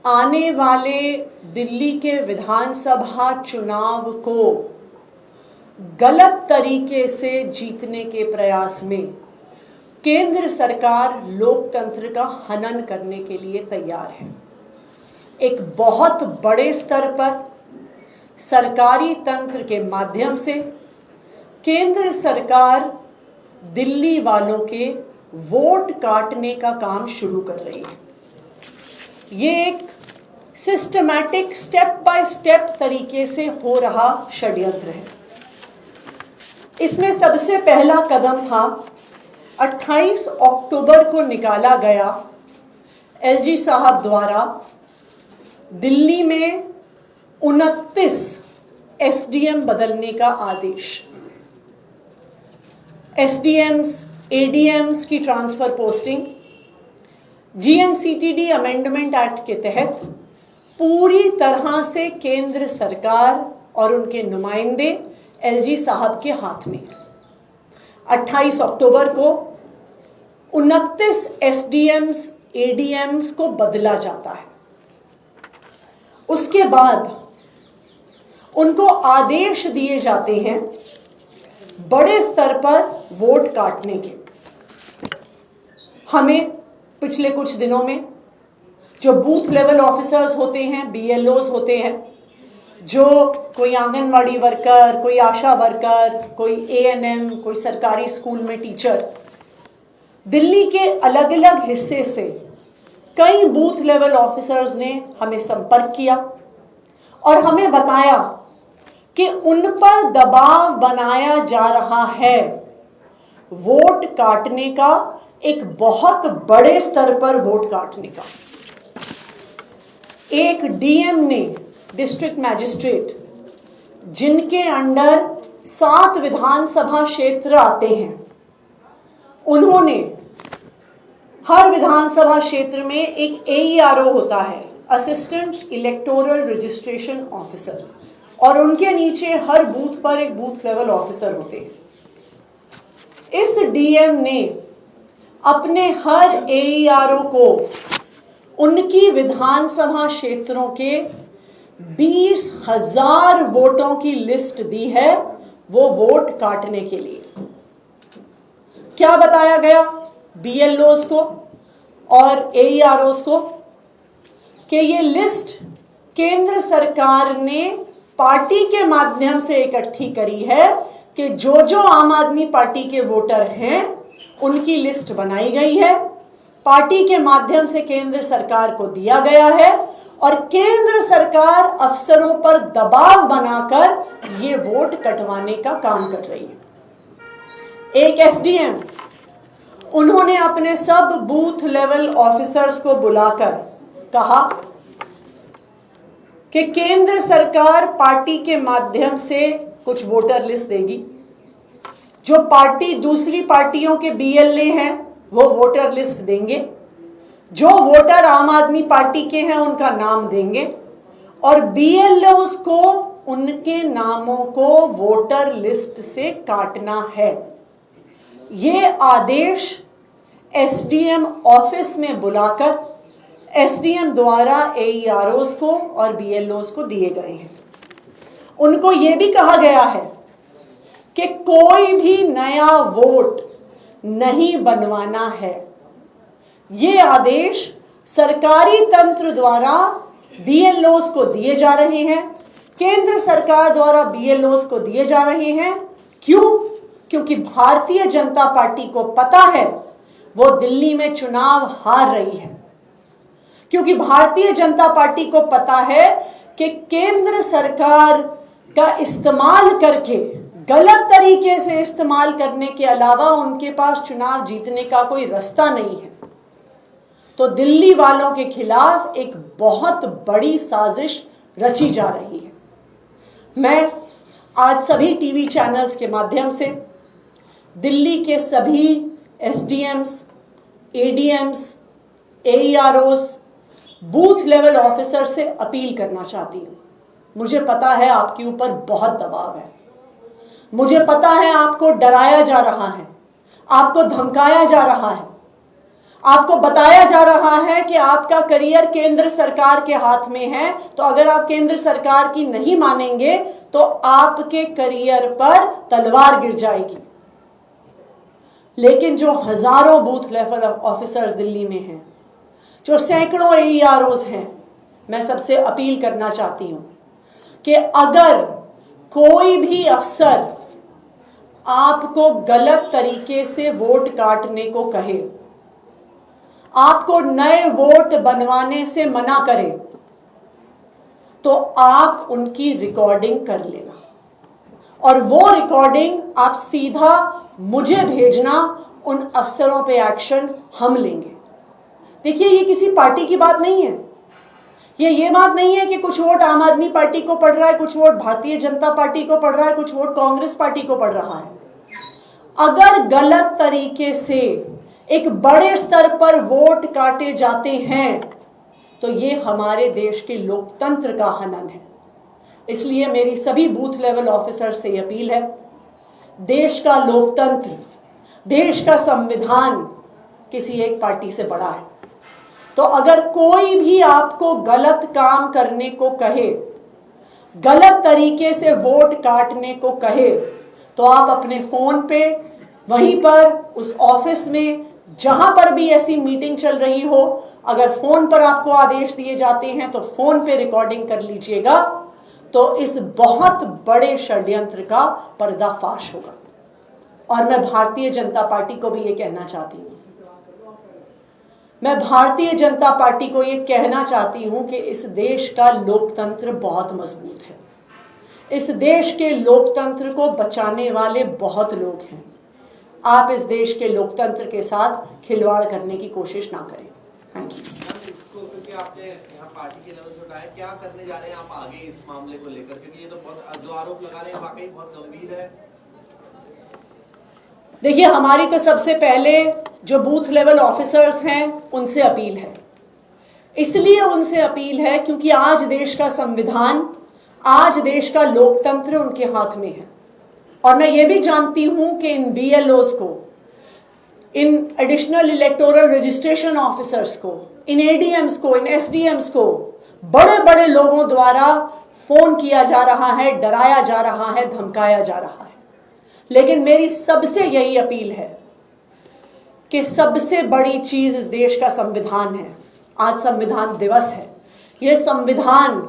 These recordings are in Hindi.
आने वाले दिल्ली के विधानसभा चुनाव को गलत तरीके से जीतने के प्रयास में केंद्र सरकार लोकतंत्र का हनन करने के लिए तैयार है। एक बहुत बड़े स्तर पर सरकारी तंत्र के माध्यम से केंद्र सरकार दिल्ली वालों के वोट काटने का काम शुरू कर रही है। ये एक सिस्टमैटिक स्टेप बाय स्टेप तरीके से हो रहा षड्यंत्र है। इसमें सबसे पहला कदम था 28 अक्टूबर को निकाला गया एलजी साहब द्वारा दिल्ली में 29 एसडीएम बदलने का आदेश। एसडीएम्स, एडीएम्स की transfer posting GNCTD amendment act के तहत पूरी तरह से केंद्र सरकार और उनके नुमाइंदे एलजी साहब के हाथ में। 28 अक्टूबर को 29 एसडीएम्स, एडीएम्स को बदला जाता है। उसके बाद उनको आदेश दिए जाते हैं बड़े स्तर पर वोट काटने के। हमें पिछले कुछ दिनों में जो बूथ लेवल ऑफिसर्स होते हैं, बीएलओज होते हैं, जो कोई आंगनवाड़ी वर्कर, कोई आशा वर्कर, कोई एएनएम, कोई सरकारी स्कूल में टीचर, दिल्ली के अलग अलग हिस्से से कई बूथ लेवल ऑफिसर्स ने हमें संपर्क किया और हमें बताया कि उन पर दबाव बनाया जा रहा है वोट काटने का, एक बहुत बड़े स्तर पर वोट काटने का। एक डीएम ने, डिस्ट्रिक्ट मैजिस्ट्रेट, जिनके अंडर 7 विधानसभा क्षेत्र आते हैं, उन्होंने हर विधानसभा क्षेत्र में एक एईआरओ होता है, असिस्टेंट इलेक्टोरल रजिस्ट्रेशन ऑफिसर, और उनके नीचे हर बूथ पर एक बूथ लेवल ऑफिसर होते हैं। इस डीएम ने अपने हर एईआरओ को उनकी विधानसभा क्षेत्रों के 20,000 वोटों की लिस्ट दी है वो वोट काटने के लिए। क्या बताया गया बीएलओज को और एईआरओज को कि ये लिस्ट केंद्र सरकार ने पार्टी के माध्यम से इकट्ठी करी है कि जो जो आम आदमी पार्टी के वोटर हैं उनकी लिस्ट बनाई गई है, पार्टी के माध्यम से केंद्र सरकार को दिया गया है और केंद्र सरकार अफसरों पर दबाव बनाकर ये वोट कटवाने का काम कर रही है। एक एसडीएम, उन्होंने अपने सब बूथ लेवल ऑफिसर्स को बुलाकर कहा कि केंद्र सरकार पार्टी के माध्यम से कुछ वोटर लिस्ट देगी, जो पार्टी दूसरी पार्टियों के बीएलए हैं वो वोटर लिस्ट देंगे, जो वोटर आम आदमी पार्टी के हैं उनका नाम देंगे और बीएलओज को उनके नामों को वोटर लिस्ट से काटना है। ये आदेश एसडीएम ऑफिस में बुलाकर एसडीएम द्वारा एईआरओज को और बीएलओज को दिए गए हैं। उनको यह भी कहा गया है कि कोई भी नया वोट नहीं बनवाना है। ये आदेश सरकारी तंत्र द्वारा बीएलओज को दिए जा रहे हैं, केंद्र सरकार द्वारा बीएलओज को दिए जा रहे हैं। क्यों? क्योंकि भारतीय जनता पार्टी को पता है वो दिल्ली में चुनाव हार रही है, क्योंकि भारतीय जनता पार्टी को पता है कि केंद्र सरकार का इस्तेमाल करके, गलत तरीके से इस्तेमाल करने के अलावा उनके पास चुनाव जीतने का कोई रास्ता नहीं है। तो दिल्ली वालों के खिलाफ एक बहुत बड़ी साजिश रची जा रही है। मैं आज सभी टीवी चैनल्स के माध्यम से दिल्ली के सभी एसडीएम्स, एडीएम्स, एईआरओज, बूथ लेवल ऑफिसर से अपील करना चाहती हूं। मुझे पता है आपके ऊपर बहुत दबाव है, मुझे पता है आपको डराया जा रहा है, आपको धमकाया जा रहा है, आपको बताया जा रहा है कि आपका करियर केंद्र सरकार के हाथ में है, तो अगर आप केंद्र सरकार की नहीं मानेंगे तो आपके करियर पर तलवार गिर जाएगी। लेकिन जो हजारों बूथ लेवल ऑफिसर्स दिल्ली में हैं, जो सैकड़ों AEROs हैं, मैं सबसे अपील करना चाहती हूं कि अगर कोई भी अफसर आपको गलत तरीके से वोट काटने को कहे, आपको नए वोट बनवाने से मना करे, तो आप उनकी रिकॉर्डिंग कर लेना और वो रिकॉर्डिंग आप सीधा मुझे भेजना। उन अफसरों पे एक्शन हम लेंगे। देखिए, ये किसी पार्टी की बात नहीं है। ये बात नहीं है कि कुछ वोट आम आदमी पार्टी को पड़ रहा है, कुछ वोट भारतीय जनता पार्टी को पड़ रहा है, कुछ वोट कांग्रेस पार्टी को पड़ रहा है। अगर गलत तरीके से एक बड़े स्तर पर वोट काटे जाते हैं तो ये हमारे देश के लोकतंत्र का हनन है। इसलिए मेरी सभी बूथ लेवल ऑफिसर से अपील है, देश का लोकतंत्र, देश का संविधान किसी एक पार्टी से बड़ा है। तो अगर कोई भी आपको गलत काम करने को कहे, गलत तरीके से वोट काटने को कहे, तो आप अपने फोन पे, वहीं पर उस ऑफिस में जहां पर भी ऐसी मीटिंग चल रही हो, अगर फोन पर आपको आदेश दिए जाते हैं तो फोन पे रिकॉर्डिंग कर लीजिएगा, तो इस बहुत बड़े षड्यंत्र का पर्दाफाश होगा। और मैं भारतीय जनता पार्टी को भी ये कहना चाहती हूं, मैं भारतीय जनता पार्टी को ये कहना चाहती हूं कि इस देश का लोकतंत्र बहुत मजबूत है। इस देश के लोकतंत्र को बचाने वाले बहुत लोग हैं। आप इस देश के लोकतंत्र के साथ खिलवाड़ करने की कोशिश ना करें। Thank you. क्योंकि आपने यहाँ पार्टी के लेवल से उठाया, क्या करने जा रहे हैं आप आगे इस मामले को लेकर, क्योंकि ये तो बहुत जो आरोप लगा रहे हैं वाकई बहुत गंभीर है। देखिए, हमारी तो सबसे पहले जो बूथ लेवल ऑफिसर्स हैं उनसे अपील है। इसलिए उनसे अपील है क्योंकि आज देश का संविधान, आज देश का लोकतंत्र उनके हाथ में है। और मैं ये भी जानती हूं कि इन BLOs को, in additional electoral registration officers को, इन ADMs को, इन SDMs को बड़े बड़े लोगों द्वारा फोन किया जा रहा है, डराया जा रहा है, धमकाया जा रहा है। लेकिन मेरी सबसे यही अपील है कि सबसे बड़ी चीज इस देश का संविधान है। आज संविधान दिवस है। ये संविधान,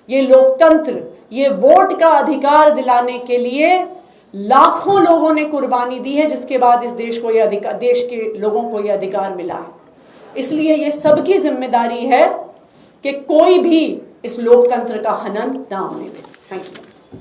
ये लोकतंत्र, ये वोट का अधिकार दिलाने के लिए लाखों लोगों ने कुर्बानी दी है, जिसके बाद इस देश को ये अधिकार, देश के लोगों को ये अधिकार मिला है। इसलिए ये सबकी जिम्मेदारी है कि कोई भी इस लोकतंत्र का हनन ना होने दे। Thank you.